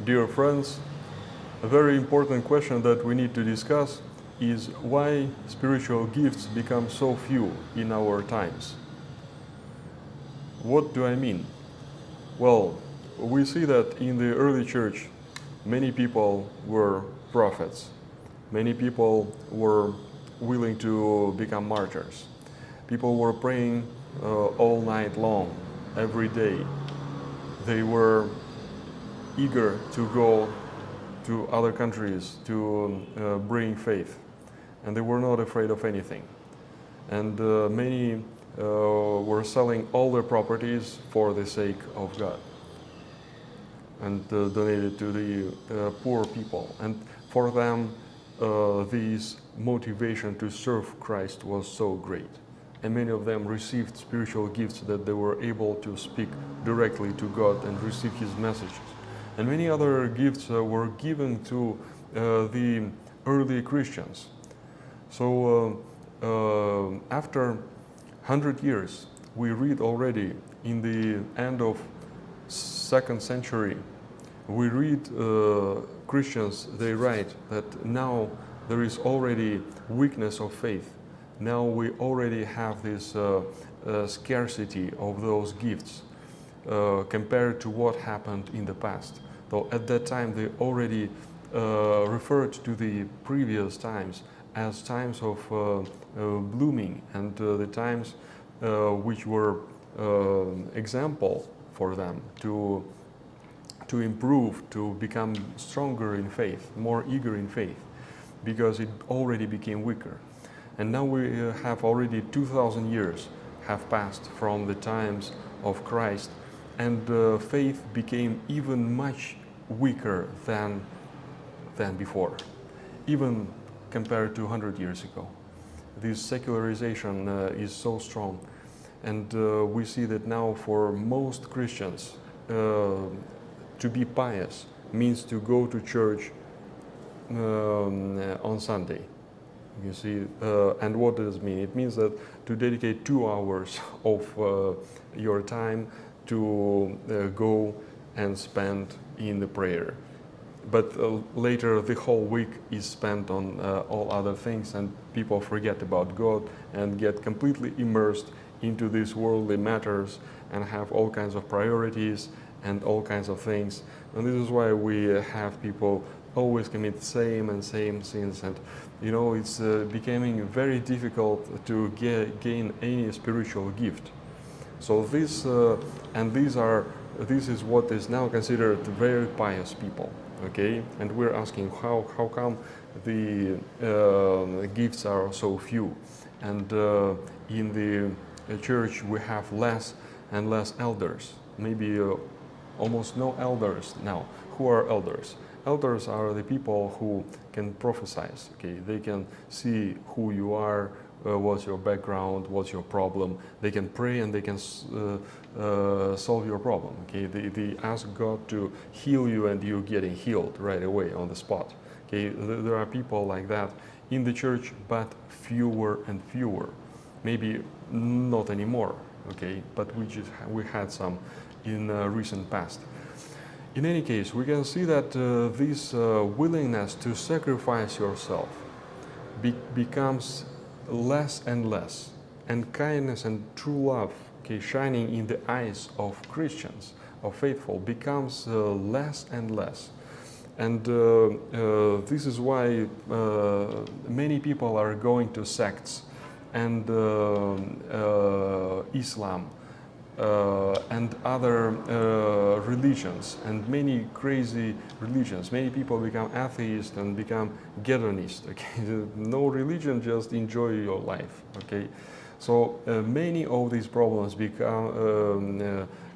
Dear friends, a very important question that we need to discuss is why spiritual gifts become so few in our times. What do I mean? Well, we see that in the early church, many people were prophets. Many people were willing to become martyrs. People were praying all night long, every day. They were eager to go to other countries to bring faith, and they were not afraid of anything. And many were selling all their properties for the sake of God and donated to the poor people. And for them, this motivation to serve Christ was so great. And many of them received spiritual gifts that they were able to speak directly to God and receive His messages. And many other gifts were given to the early Christians. So after 100 years, we read already in the end of 2nd century, we read Christians, they write that now there is already weakness of faith. Now we already have this scarcity of those gifts compared to what happened in the past. So at that time they already referred to the previous times as times of blooming and the times which were example for them to improve, to become stronger in faith, more eager in faith, because it already became weaker. And now we have already 2,000 years have passed from the times of Christ, and faith became even much weaker than before, even compared to 100 years ago. This secularization is so strong, and we see that now for most Christians, to be pious means to go to church on Sunday. You see, and what does it mean? It means that to dedicate 2 hours of your time to go and spend in the prayer. But later the whole week is spent on all other things, and people forget about God and get completely immersed into these worldly matters and have all kinds of priorities and all kinds of things. And this is why we have people always commit same sins, and you know, it's becoming very difficult to gain any spiritual gift. So this is what is now considered very pious people, okay? And we're asking how come the gifts are so few, and in the church we have less and less elders, maybe almost no elders now. Who are elders? Elders are the people who can prophesy, okay? They can see who you are, what's your background, what's your problem. They can pray and they can solve your problem, okay? They ask God to heal you and you're getting healed right away on the spot, okay? There are people like that in the church, but fewer and fewer. Maybe not anymore, okay? But we had some in recent past. In any case, we can see that this willingness to sacrifice yourself becomes less and less, and kindness and true love, okay, shining in the eyes of Christians, of faithful, becomes less and less. And this is why many people are going to sects and Islam and other religions, and many crazy religions. Many people become atheists and become hedonists, okay? No religion, just enjoy your life, okay? So many of these problems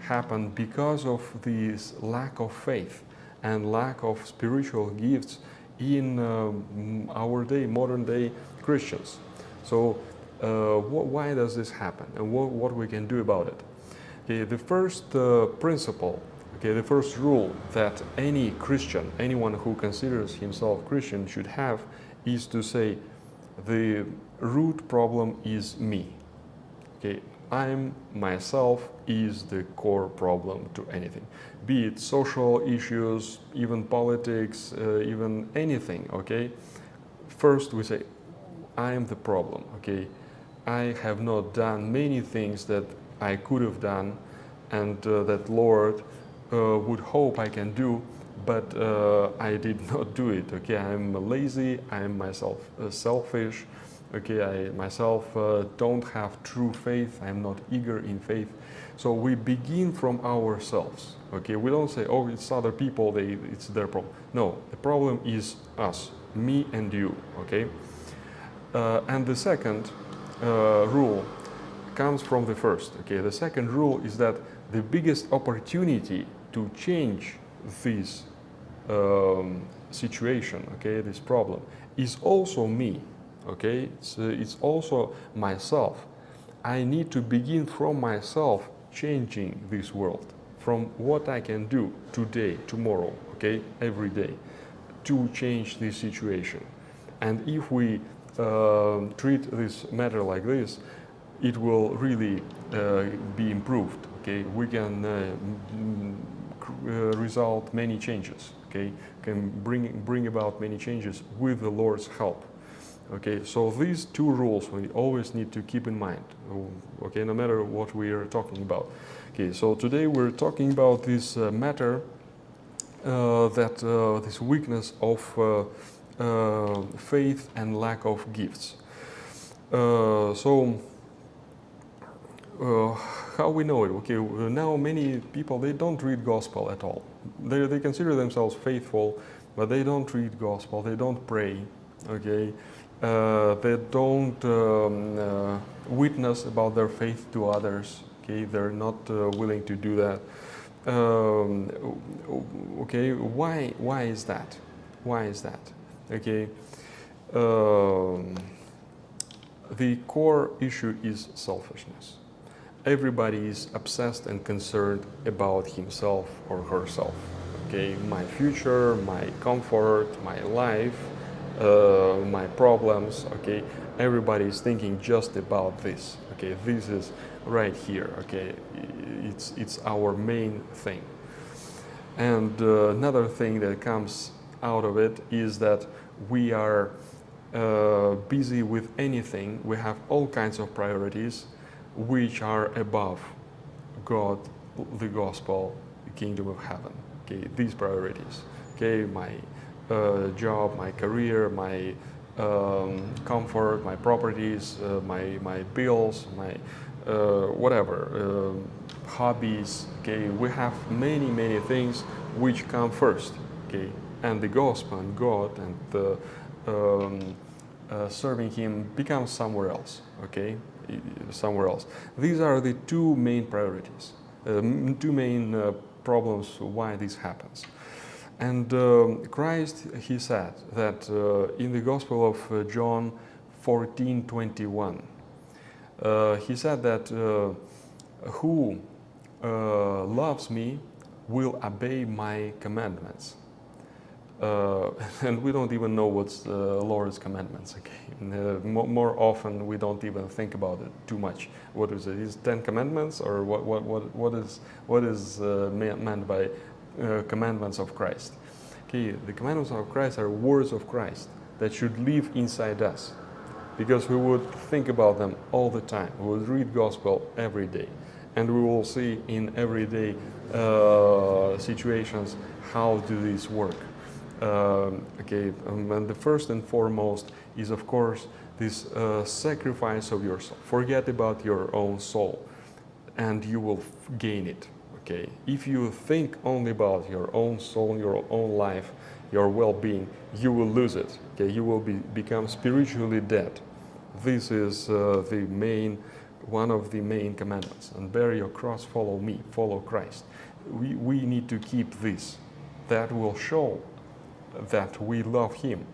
happen because of this lack of faith and lack of spiritual gifts in our day, modern day Christians. So why does this happen, and what we can do about it? Okay, the first principle, okay, the first rule that any Christian, anyone who considers himself Christian should have, is to say, the root problem is me. Okay, I'm myself is the core problem to anything, be it social issues, even politics, even anything, okay? First we say, I am the problem, okay? I have not done many things that I could have done and that Lord would hope I can do, but I did not do it, okay? I'm lazy, I'm myself selfish, okay? I myself don't have true faith, I'm not eager in faith. So we begin from ourselves, okay? We don't say, oh, it's other people, it's their problem. No, the problem is us, me and you, okay? And the second rule comes from the first. Okay, the second rule is that the biggest opportunity to change this situation, okay, this problem, is also me. Okay, it's also myself. I need to begin from myself changing this world, from what I can do today, tomorrow, okay, every day, to change this situation. And if we treat this matter like this, it will really be improved. Okay, we can result many changes. Okay, can bring about many changes with the Lord's help. Okay, so these two rules we always need to keep in mind. Okay, no matter what we are talking about. Okay, so today we're talking about this matter this weakness of faith and lack of gifts. How we know it? Okay, now many people, they don't read gospel at all. They consider themselves faithful, but they don't read gospel. They don't pray. Okay, they don't witness about their faith to others. Okay, they're not willing to do that. Okay, why is that? Why is that? Okay, the core issue is selfishness. Everybody is obsessed and concerned about himself or herself. Okay, my future, my comfort, my life, my problems. Okay, everybody is thinking just about this. Okay, this is right here. Okay, it's our main thing. And another thing that comes out of it is that we are busy with anything. We have all kinds of priorities which are above God, the gospel, the kingdom of heaven. Okay, these priorities. Okay, my job, my career, my comfort, my properties, my bills, my whatever, hobbies. Okay, we have many things which come first. Okay, and the gospel and God and serving Him becomes somewhere else. Okay, somewhere else. These are the two main priorities, two main problems why this happens. And Christ, He said that in the Gospel of John 14:21, He said that who loves me will obey my commandments. And we don't even know what's the Lord's commandments. Okay, more often we don't even think about it too much. What is it? Is 10 commandments, or what is meant by commandments of Christ? Okay, the commandments of Christ are words of Christ that should live inside us, because we would think about them all the time. We would read gospel every day, and we will see in everyday situations how do these work. And the first and foremost is, of course, this sacrifice of yourself. Forget about your own soul, and you will gain it. Okay, if you think only about your own soul, your own life, your well-being, you will lose it. Okay, you will become spiritually dead. This is one of the main commandments. And bear your cross, follow me, follow Christ. We need to keep this. That will show that we love Him.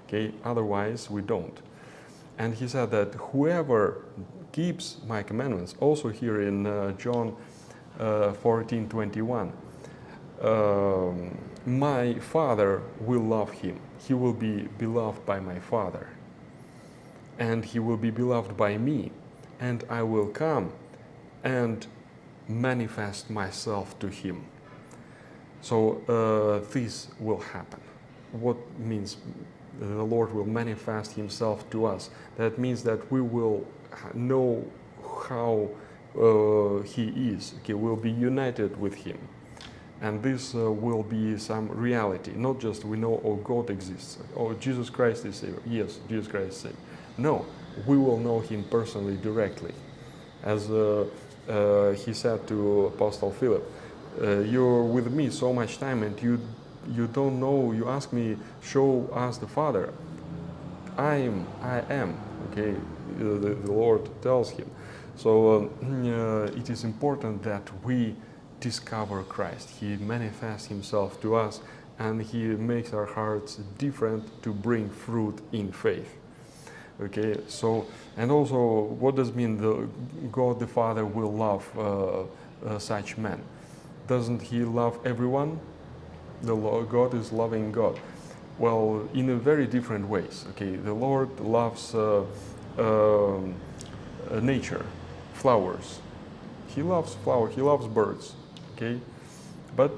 Okay, otherwise we don't. And He said that whoever keeps my commandments, also here in John 14:21, my Father will love him. He will be beloved by my Father, and he will be beloved by me, and I will come and manifest myself to him. So this will happen. What means the Lord will manifest himself to us? That means that we will know how he is. Okay, we'll be united with him. And this will be some reality. Not just we know, oh, God exists. Oh, Jesus Christ is Savior. Yes, Jesus Christ is Savior. No, we will know him personally, directly. As he said to Apostle Philip, you're with me so much time and you don't know, you ask me, show us the Father. I am, okay, the Lord tells him. So it is important that we discover Christ. He manifests himself to us and he makes our hearts different to bring fruit in faith. Okay, so, and also, what does it mean God the Father will love such men? Doesn't he love everyone? God is loving God. Well, in a very different ways. Okay, the Lord loves nature, flowers. He loves flowers, he loves birds. Okay, but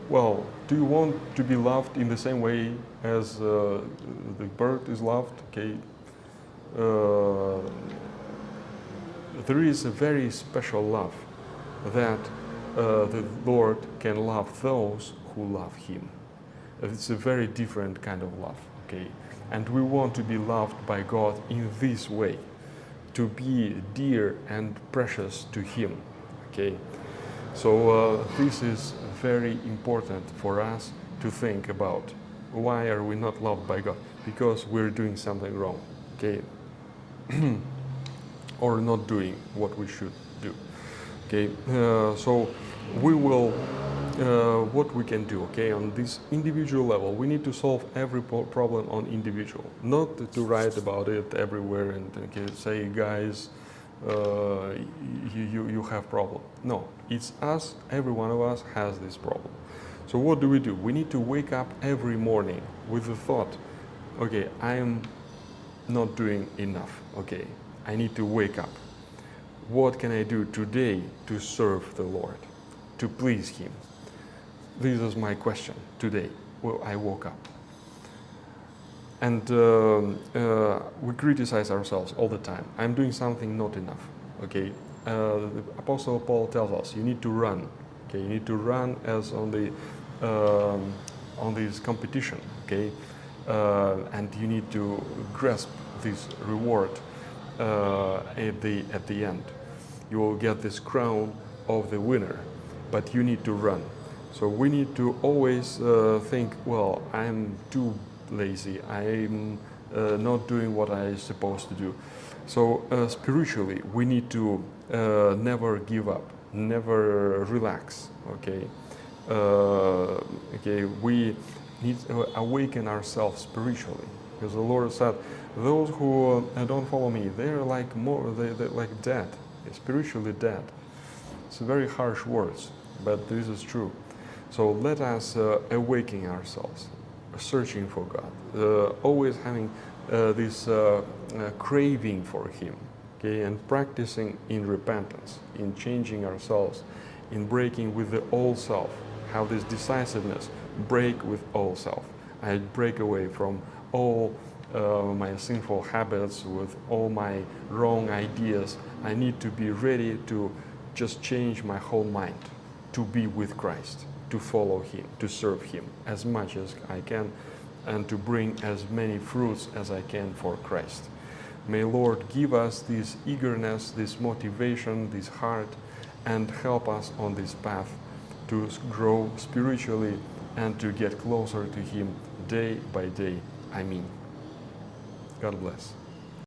well, do you want to be loved in the same way as the bird is loved? Okay, there is a very special love that the Lord can love those who love him. It's a very different kind of love, okay? And we want to be loved by God in this way, to be dear and precious to him, okay? So this is very important for us to think about. Why are we not loved by God? Because we're doing something wrong, okay? Or not doing what we should do. Okay, so we will, what we can do, okay, on this individual level, we need to solve every problem on individual, not to write about it everywhere and okay, say, guys, you have problem. No, it's us, every one of us has this problem. So what do? We need to wake up every morning with the thought, okay, I am not doing enough, okay, I need to wake up. What can I do today to serve the Lord, to please him? This is my question today. Well, I woke up. And we criticize ourselves all the time. I'm doing something not enough, okay? The Apostle Paul tells us, you need to run, okay? You need to run as on this competition, okay? And you need to grasp this reward at the end. You will get this crown of the winner, but you need to run. So we need to always think, well, I'm too lazy, I'm not doing what I'm supposed to do. So spiritually, we need to never give up, never relax, okay? Okay, we need to awaken ourselves spiritually, because the Lord said, those who don't follow me, they're like they're like dead, spiritually dead. It's very harsh words, but this is true. So let us awaken ourselves, searching for God, always having this craving for him, okay, and practicing in repentance, in changing ourselves, in breaking with the old self, have this decisiveness, break with old self. I break away from all my sinful habits, with all my wrong ideas. I need to be ready to just change my whole mind, to be with Christ, to follow him, to serve him as much as I can, and to bring as many fruits as I can for Christ. May Lord give us this eagerness, this motivation, this heart, and help us on this path to grow spiritually and to get closer to him day by day. Amen. God bless.